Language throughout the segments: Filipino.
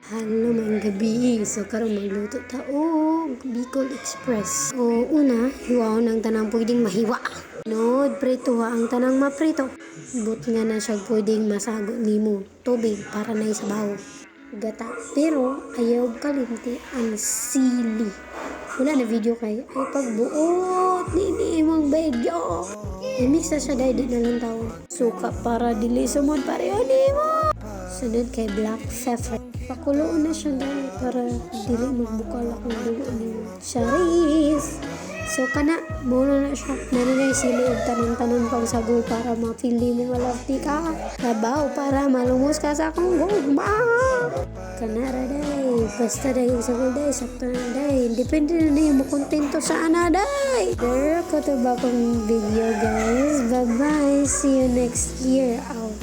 Hello, mga gabi. So, karon magluto ta og Bicol Express. O, una, hiwaon ang tanang pwedeng mahiwa. Nod, prito ang tanang maprito. But nga na siya pwedeng masago nimo tubig para na isabaw. Gata. Pero, ayaw kalimti ang sili. Wala na video kay ay pagbuot ni imong video. I-mix na siya dahil di na lang taon. Suka para dili sumod pareho nimo. Sunod kay black pepper. Pakuloon na siya dahil para dili magbukal akong dugo niyo. Charis! So kana, muna na siya. Nananay sili og tanan-tanan pang sagol para mapili mo malafti ka. Labaw para malumos ka sa akong gugma. Kanara day. Basta day yung sagol day. Sakto na day. Depende na na yung makontento sa ana day. There ko to ba kong video guys. Bye-bye. See you next year. Out.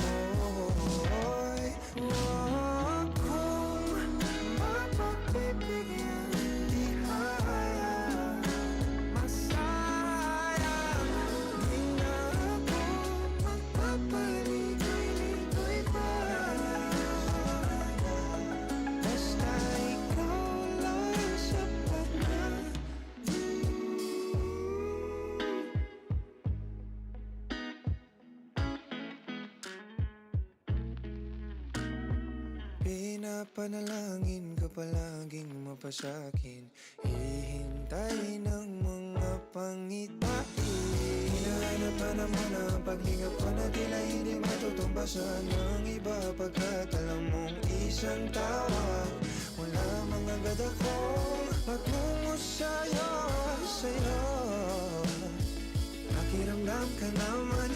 Pinapanalangin ka palaging mapasakin. Hihintay ng mga pangitain. Hinahanap-hanap mo na paghinga ko na tila hindi matutumbasan ng iba. Pagkat alam mong isang tawag, wala mga gada ko patungo sa'yo. Pakiramdam ka naman